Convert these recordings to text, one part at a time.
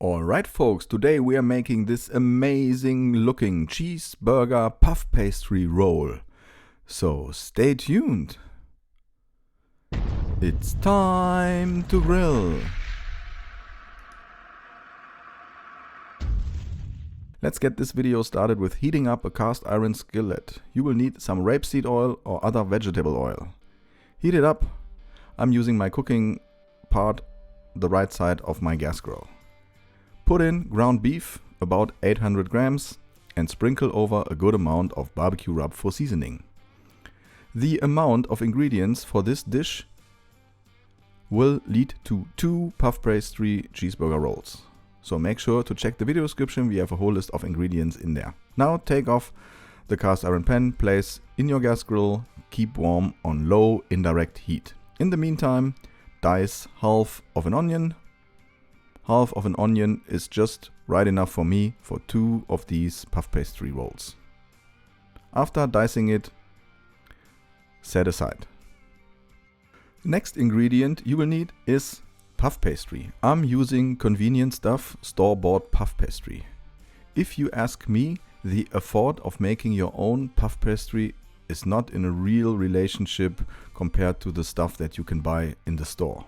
Alright folks, today we are making this amazing looking cheeseburger puff pastry roll. So stay tuned. It's time to grill. Let's get this video started with heating up a cast iron skillet. You will need some rapeseed oil or other vegetable oil. Heat it up. I'm using my cooking part the right side of my gas grill. Put in ground beef, about 800 grams, and sprinkle over a good amount of barbecue rub for seasoning. The amount of ingredients for this dish will lead to 2 puff pastry cheeseburger rolls. So make sure to check the video description, we have a whole list of ingredients in there. Now take off the cast iron pan, place in your gas grill, keep warm on low indirect heat. In the meantime, dice half of an onion. Half of an onion is just right enough for me for 2 of these puff pastry rolls. After dicing it, set aside. Next ingredient you will need is puff pastry. I'm using convenient stuff, store-bought puff pastry. If you ask me, the effort of making your own puff pastry is not in a real relationship compared to the stuff that you can buy in the store.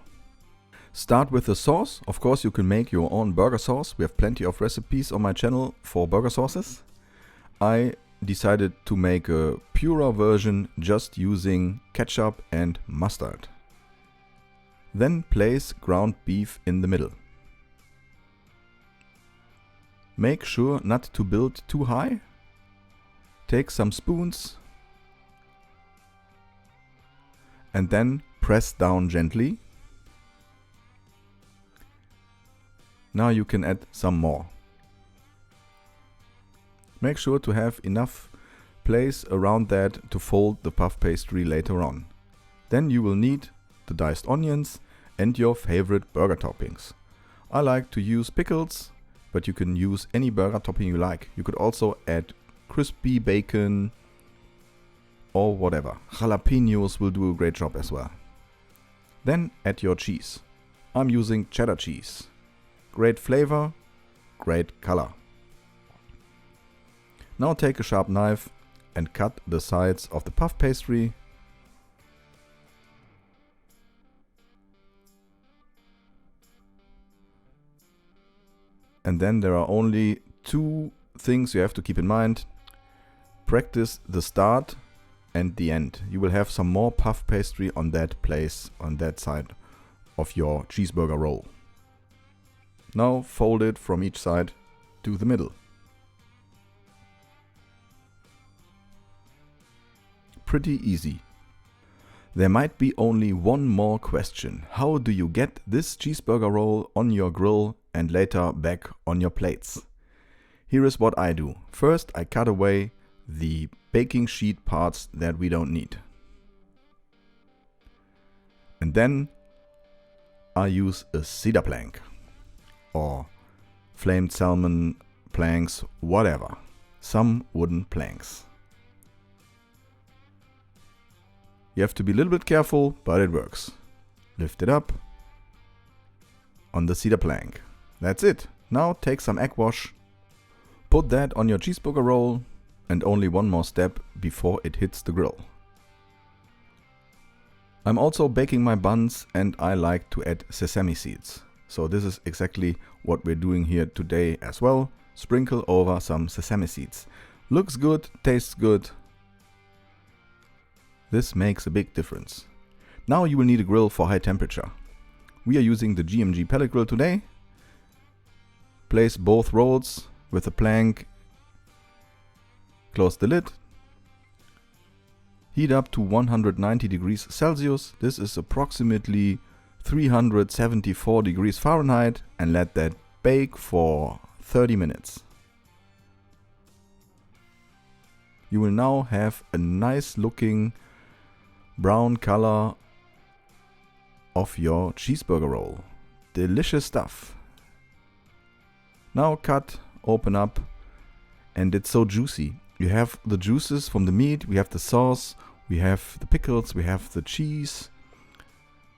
Start with the sauce. Of course you can make your own burger sauce. We have plenty of recipes on my channel for burger sauces. I decided to make a purer version just using ketchup and mustard. Then place ground beef in the middle. Make sure not to build too high. Take some spoons and then press down gently. Now you can add some more. Make sure to have enough place around that to fold the puff pastry later on. Then you will need the diced onions and your favorite burger toppings. I like to use pickles, but you can use any burger topping you like. You could also add crispy bacon or whatever. Jalapenos will do a great job as well. Then add your cheese. I'm using cheddar cheese. Great flavor, great color. Now take a sharp knife and cut the sides of the puff pastry. And then there are only 2 things you have to keep in mind. Practice the start and the end. You will have some more puff pastry on that place, on that side of your cheeseburger roll. Now fold it from each side to the middle. Pretty easy. There might be only one more question. How do you get this cheeseburger roll on your grill and later back on your plates? Here is what I do. First, I cut away the baking sheet parts that we don't need. And then I use a cedar plank or flamed salmon planks, whatever. Some wooden planks. You have to be a little bit careful, but it works. Lift it up on the cedar plank. That's it. Now take some egg wash, put that on your cheeseburger roll, and only one more step before it hits the grill. I'm also baking my buns and I like to add sesame seeds. So this is exactly what we're doing here today as well. Sprinkle over some sesame seeds. Looks good, tastes good. This makes a big difference. Now you will need a grill for high temperature. We are using the GMG pellet grill today. Place both rolls with a plank. Close the lid. Heat up to 190 degrees Celsius. This is approximately 374 degrees Fahrenheit, and let that bake for 30 minutes. You will now have a nice looking brown color of your cheeseburger roll. Delicious stuff. Now cut, open up, and it's so juicy. You have the juices from the meat, we have the sauce, we have the pickles, we have the cheese.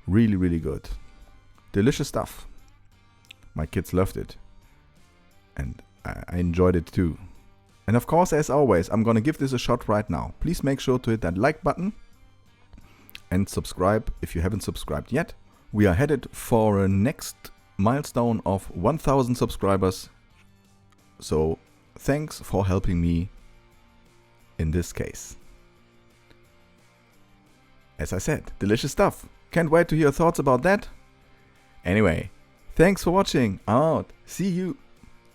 Really, really good. Delicious stuff. My kids loved it. and I enjoyed it too. And of course, as always, I'm gonna give this a shot right now. Please make sure to hit that like button and subscribe if you haven't subscribed yet. We are headed for a next milestone of 1000 subscribers. So thanks for helping me in this case. As I said, delicious stuff. Can't wait to hear your thoughts about that. Anyway, thanks for watching. I'm out. See you.